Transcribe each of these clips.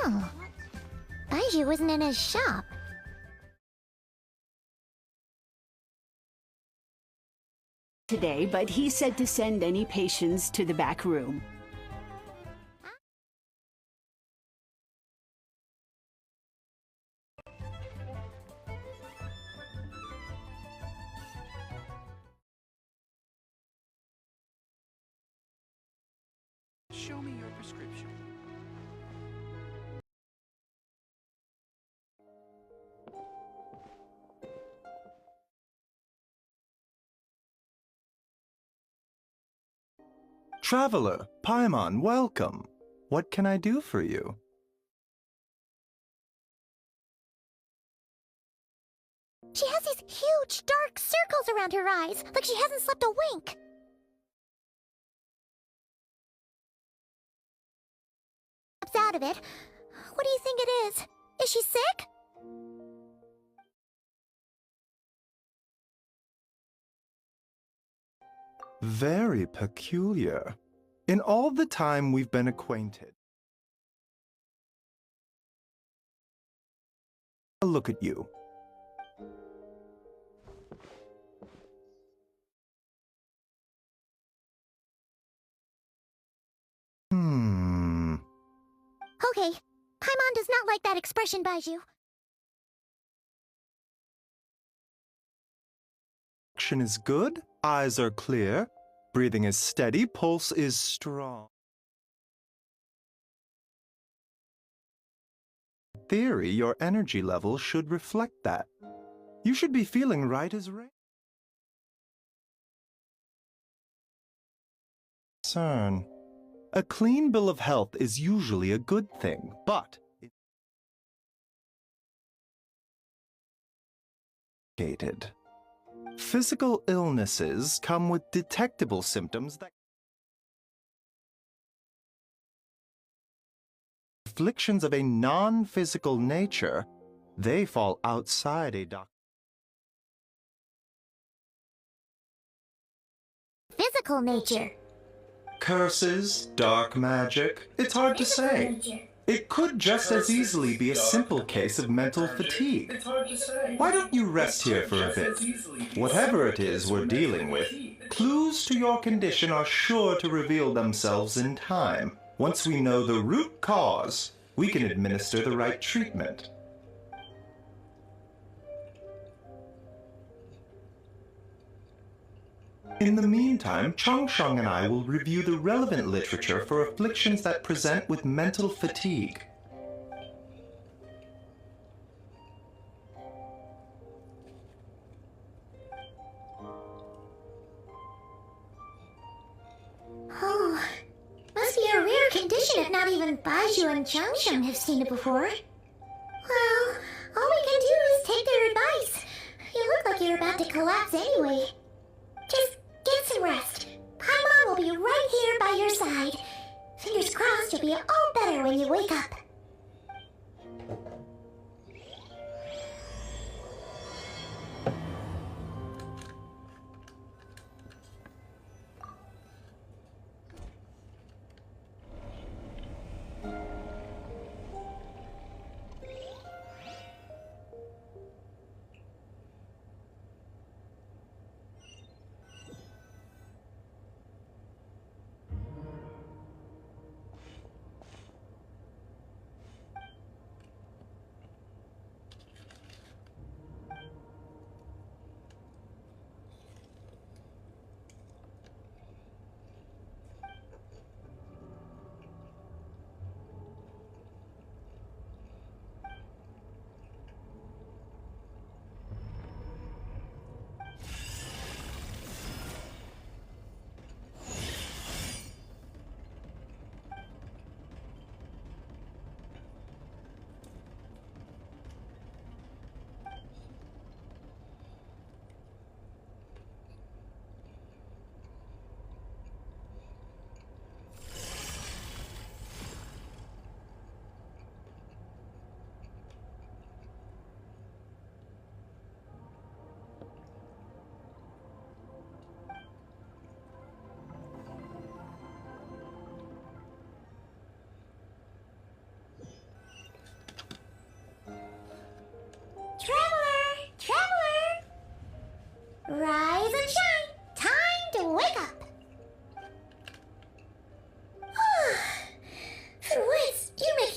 Oh, Baiju wasn't in his shop. Today, but he said to send any patients to the back room. Show me your prescription. Traveler, Paimon, welcome. What can I do for you? She has these huge, dark circles around her eyes, like she hasn't slept a wink. Out of it. What do you think it is? Is she sick? Very peculiar. In all the time we've been acquainted. Look at you. Okay, Paimon does not like that expression, Baiju. Action is good, eyes are clear, breathing is steady, pulse is strong. In theory, your energy level should reflect that. You should be feeling right as rain. Concern. A clean bill of health is usually a good thing, but physical illnesses come with detectable symptoms that afflictions of a non-physical nature, they fall outside a doctor. Physical nature. Curses, dark magic, it's hard to say. It could just as easily be a simple case of mental fatigue. Why don't you rest here for a bit? Whatever it is we're dealing with, clues to your condition are sure to reveal themselves in time. Once we know the root cause, we can administer the right treatment. In the meantime, Changsheng and I will review the relevant literature for afflictions that present with mental fatigue. Oh, must be a rare condition if not even Baiju and Changsheng have seen it before. Well, all we can do is take their advice. You look like you're about to collapse anyway. Just get some rest. Paimon will be right here by your side. Fingers crossed you'll be all better when you wake up.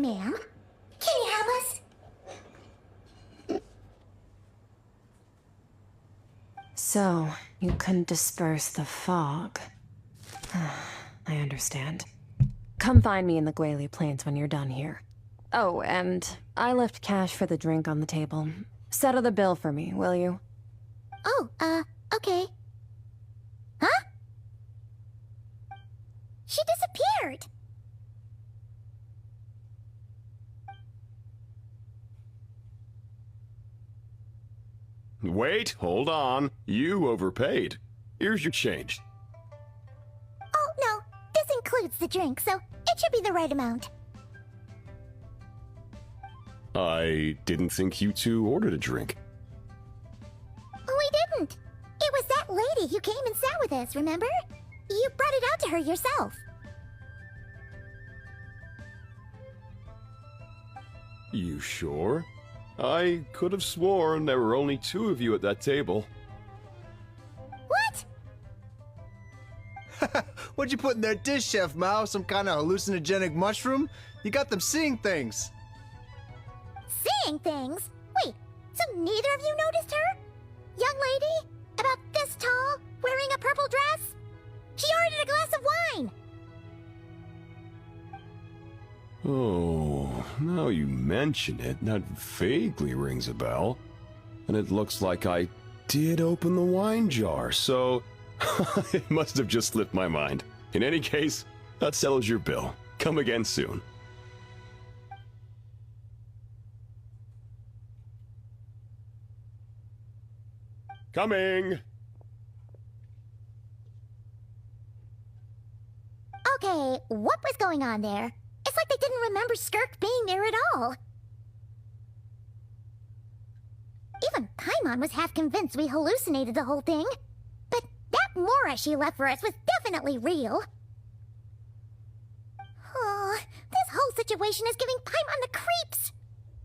Ma'am, can you help us? So, you couldn't disperse the fog. I understand. Come find me in the Guili Plains when you're done here. Oh, and I left cash for the drink on the table. Settle the bill for me, will you? Oh, okay. Huh? She disappeared! Wait, hold on. You overpaid. Here's your change. Oh, no. This includes the drink, so it should be the right amount. I didn't think you two ordered a drink. We didn't. It was that lady who came and sat with us, remember? You brought it out to her yourself. You sure? I could have sworn there were only two of you at that table. What? What'd you put in their dish, Chef Mao? Some kind of hallucinogenic mushroom? You got them seeing things. Seeing things? Wait, so neither of you noticed her? Young lady? About this tall, wearing a purple dress? She ordered a glass of wine! Oh, now you mention it, that vaguely rings a bell. And it looks like I did open the wine jar, so it must have just slipped my mind. In any case, that settles your bill. Come again soon. Coming! Okay, what was going on there? It's like they didn't remember Skirk being there at all. Even Paimon was half convinced we hallucinated the whole thing. But that Mora she left for us was definitely real. Oh, this whole situation is giving Paimon the creeps.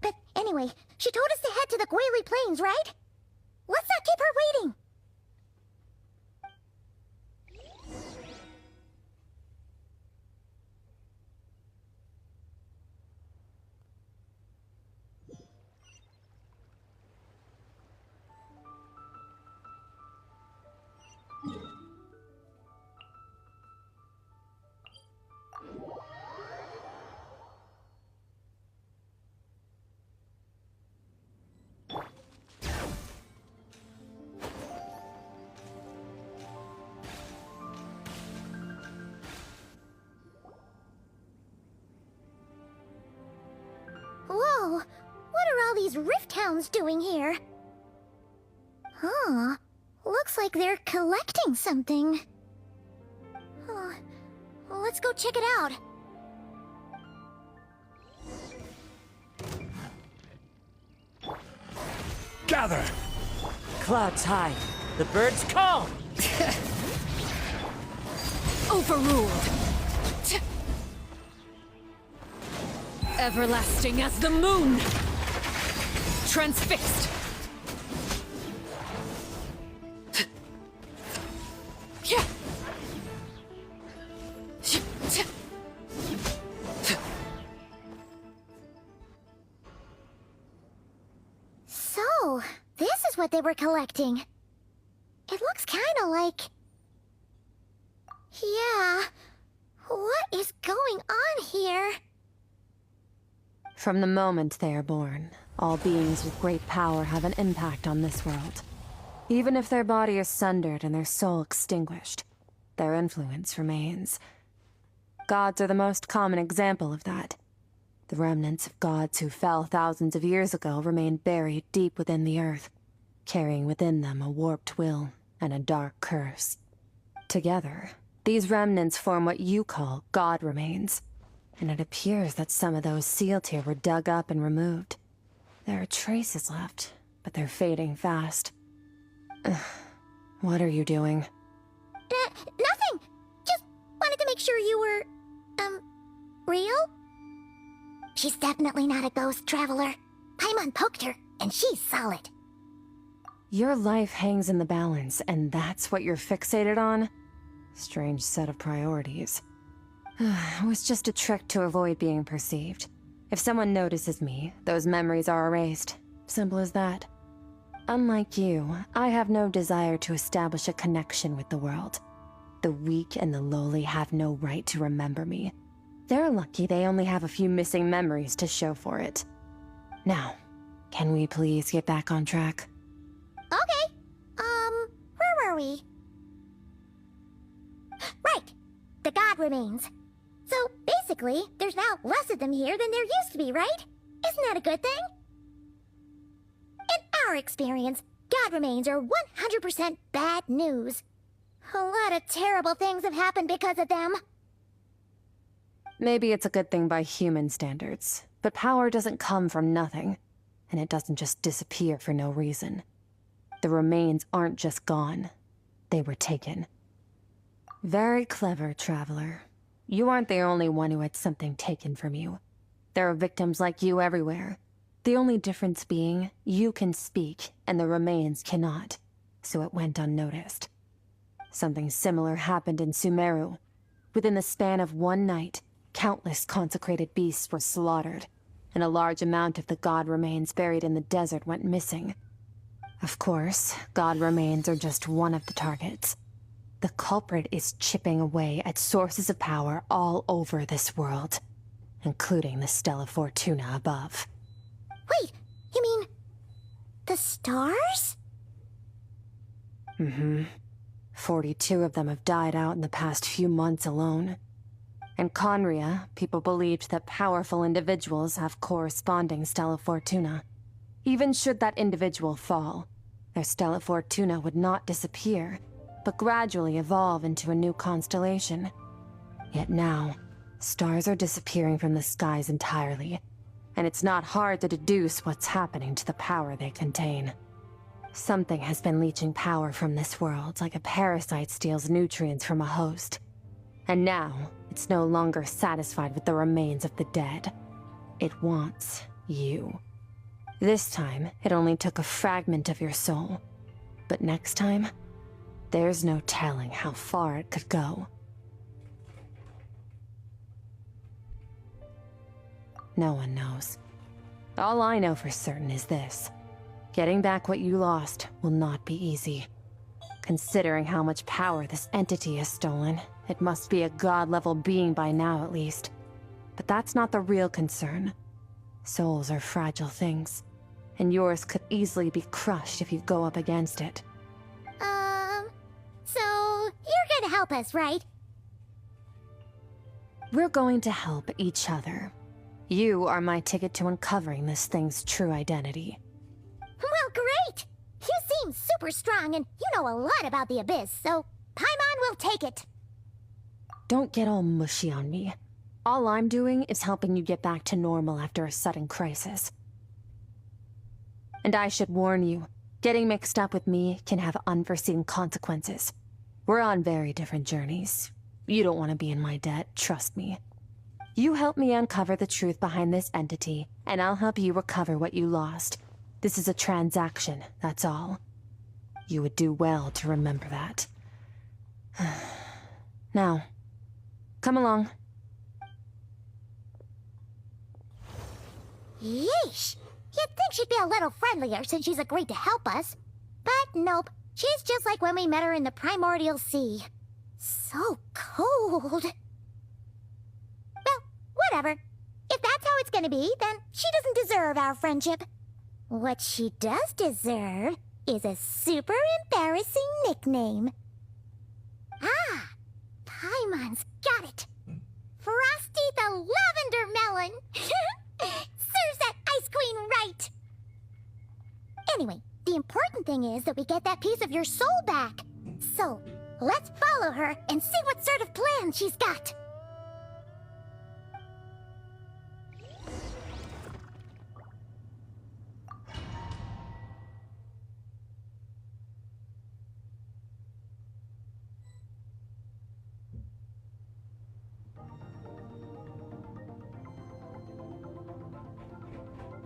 But anyway, she told us to head to the Guili Plains, right? Let's not keep her waiting. Whoa, what are all these rift hounds doing here? Huh, looks like they're collecting something. Huh. Let's go check it out. Gather! Clouds high. The birds call! Overruled! Everlasting as the moon! Transfixed! So, this is what they were collecting. It looks kinda like... Yeah, what is going on here? From the moment they are born, all beings with great power have an impact on this world. Even if their body is sundered and their soul extinguished, their influence remains. Gods are the most common example of that. The remnants of gods who fell thousands of years ago remain buried deep within the earth, carrying within them a warped will and a dark curse. Together, these remnants form what you call god remains. And it appears that some of those sealed here were dug up and removed. There are traces left, but they're fading fast. What are you doing? Nothing! Just wanted to make sure you were, real? She's definitely not a ghost traveler. Paimon poked her, and she's solid. Your life hangs in the balance, and that's what you're fixated on? Strange set of priorities. It was just a trick to avoid being perceived. If someone notices me, those memories are erased. Simple as that. Unlike you, I have no desire to establish a connection with the world. The weak and the lowly have no right to remember me. They're lucky they only have a few missing memories to show for it. Now, can we please get back on track? Okay. Where were we? Right. The god remains. So, basically, there's now less of them here than there used to be, right? Isn't that a good thing? In our experience, god remains are 100% bad news. A lot of terrible things have happened because of them. Maybe it's a good thing by human standards, but power doesn't come from nothing, and it doesn't just disappear for no reason. The remains aren't just gone. They were taken. Very clever, traveler. You aren't the only one who had something taken from you. There are victims like you everywhere. The only difference being, you can speak, and the remains cannot, so it went unnoticed. Something similar happened in Sumeru. Within the span of one night, countless consecrated beasts were slaughtered, and a large amount of the god remains buried in the desert went missing. Of course, god remains are just one of the targets. The culprit is chipping away at sources of power all over this world, including the Stella Fortuna above. Wait, you mean... the stars? Mm-hmm. 42 of them have died out in the past few months alone. In Conria, people believed that powerful individuals have corresponding Stella Fortuna. Even should that individual fall, their Stella Fortuna would not disappear, but gradually evolve into a new constellation. Yet now, stars are disappearing from the skies entirely, and it's not hard to deduce what's happening to the power they contain. Something has been leeching power from this world like a parasite steals nutrients from a host. And now, it's no longer satisfied with the remains of the dead. It wants you. This time, it only took a fragment of your soul. But next time, there's no telling how far it could go. No one knows. All I know for certain is this. Getting back what you lost will not be easy. Considering how much power this entity has stolen, it must be a god-level being by now at least. But that's not the real concern. Souls are fragile things, and yours could easily be crushed if you go up against it. So you're gonna help us, right? We're going to help each other. You are my ticket to uncovering this thing's true identity. Well, great! You seem super strong and you know a lot about the Abyss, so Paimon will take it. Don't get all mushy on me. All I'm doing is helping you get back to normal after a sudden crisis. And I should warn you, getting mixed up with me can have unforeseen consequences. We're on very different journeys. You don't want to be in my debt, trust me. You help me uncover the truth behind this entity, and I'll help you recover what you lost. This is a transaction, that's all. You would do well to remember that. Now, come along. Yeesh! You'd think she'd be a little friendlier since she's agreed to help us. But nope, she's just like when we met her in the Primordial Sea. So cold. Well, whatever. If that's how it's gonna be, then she doesn't deserve our friendship. What she does deserve is a super embarrassing nickname. Ah, Paimon's got it. Frosty the Lavender Melon. Serves that Ice Queen right. Anyway, the important thing is that we get that piece of your soul back. So, let's follow her and see what sort of plan she's got.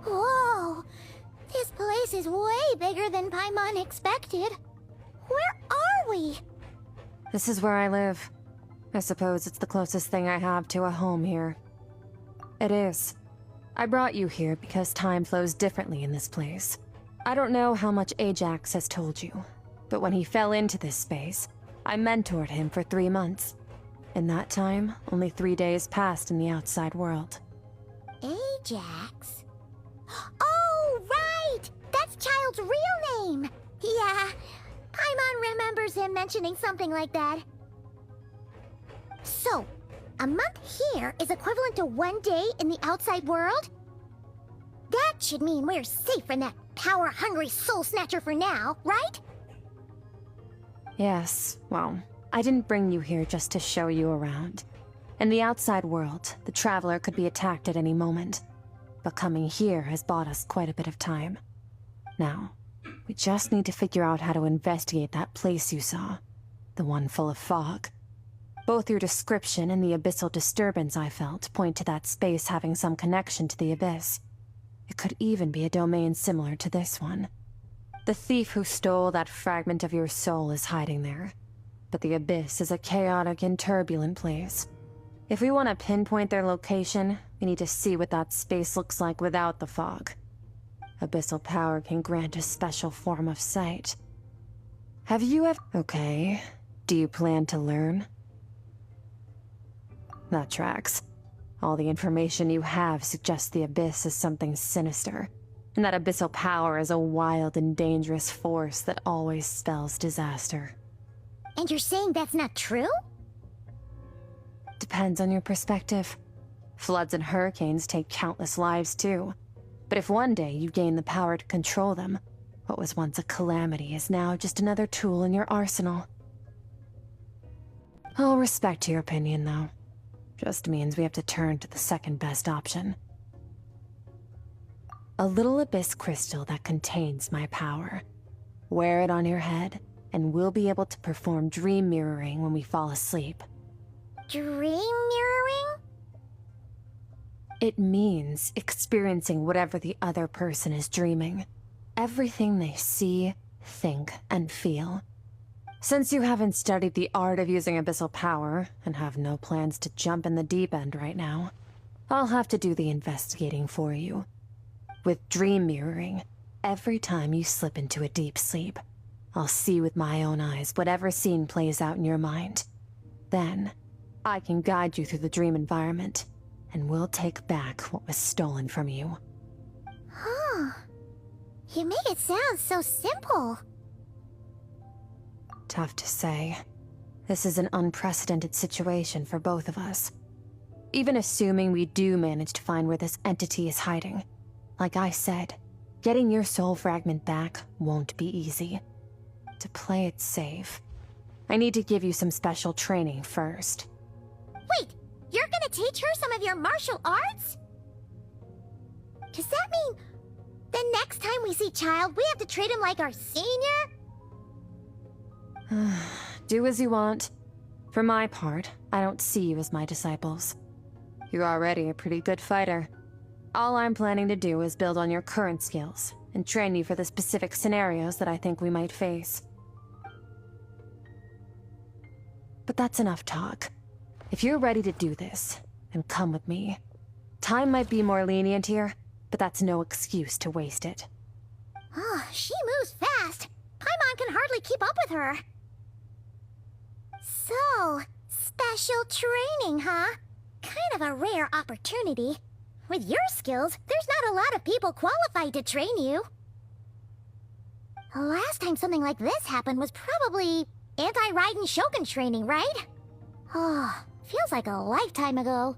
Whoa! This place is way bigger than Paimon expected. Where are we? This is where I live. I suppose it's the closest thing I have to a home here. It is. I brought you here because time flows differently in this place. I don't know how much Ajax has told you, but when he fell into this space, I mentored him for 3 months. In that time, only 3 days passed in the outside world. Ajax? Oh, right! That's Child's real name! Yeah, Paimon remembers him mentioning something like that. So, a month here is equivalent to 1 day in the outside world? That should mean we're safe from that power-hungry soul snatcher for now, right? Yes, well, I didn't bring you here just to show you around. In the outside world, the traveler could be attacked at any moment. But coming here has bought us quite a bit of time. Now, we just need to figure out how to investigate that place you saw. The one full of fog. Both your description and the abyssal disturbance I felt point to that space having some connection to the abyss. It could even be a domain similar to this one. The thief who stole that fragment of your soul is hiding there. But the abyss is a chaotic and turbulent place. If we want to pinpoint their location, we need to see what that space looks like without the fog. Abyssal power can grant a special form of sight. Have you ever... Okay, do you plan to learn? That tracks. All the information you have suggests the abyss is something sinister, and that abyssal power is a wild and dangerous force that always spells disaster. And you're saying that's not true? Depends on your perspective. Floods and hurricanes take countless lives too. But if one day you gain the power to control them, what was once a calamity is now just another tool in your arsenal. I'll respect your opinion, though. Just means we have to turn to the second best option. A little abyss crystal that contains my power. Wear it on your head, and we'll be able to perform dream mirroring when we fall asleep. Dream mirroring? It means experiencing whatever the other person is dreaming. Everything they see, think, and feel. Since you haven't studied the art of using abyssal power, and have no plans to jump in the deep end right now, I'll have to do the investigating for you. With dream mirroring, every time you slip into a deep sleep, I'll see with my own eyes whatever scene plays out in your mind. Then, I can guide you through the dream environment, and we'll take back what was stolen from you. Huh. You make it sound so simple. Tough to say. This is an unprecedented situation for both of us. Even assuming we do manage to find where this entity is hiding, like I said, getting your soul fragment back won't be easy. To play it safe, I need to give you some special training first. Wait, you're gonna teach her some of your martial arts? Does that mean the next time we see Child, we have to treat him like our senior? Do as you want. For my part, I don't see you as my disciples. You're already a pretty good fighter. All I'm planning to do is build on your current skills and train you for the specific scenarios that I think we might face. But that's enough talk. If you're ready to do this, then come with me. Time might be more lenient here, but that's no excuse to waste it. Oh, she moves fast. Paimon can hardly keep up with her. So, special training, huh? Kind of a rare opportunity. With your skills, there's not a lot of people qualified to train you. The last time something like this happened was probably anti-Raiden Shogun training, right? Oh, feels like a lifetime ago.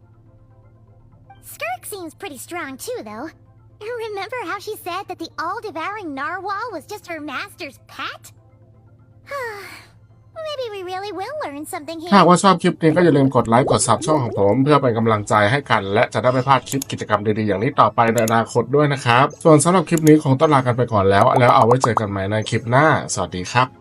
Skirk seems pretty strong too, though. Remember how she said that the all-devouring narwhal was just her master's pet? Maybe we really will learn something here. ถ้าหากว่าชอบคลิปนี้ก็อย่าลืมกดไลค์กดซับช่องของผมเพื่อเป็นกำลังใจให้กันและจะได้ไม่พลาดคลิปกิจกรรมดีๆอย่างนี้ต่อไปในอนาคตด้วยนะครับส่วนสำหรับคลิปนี้คงต้องลากันไปก่อนแล้วเอาไว้เจอกันใหม่ในคลิปหน้าสวัสดีครับ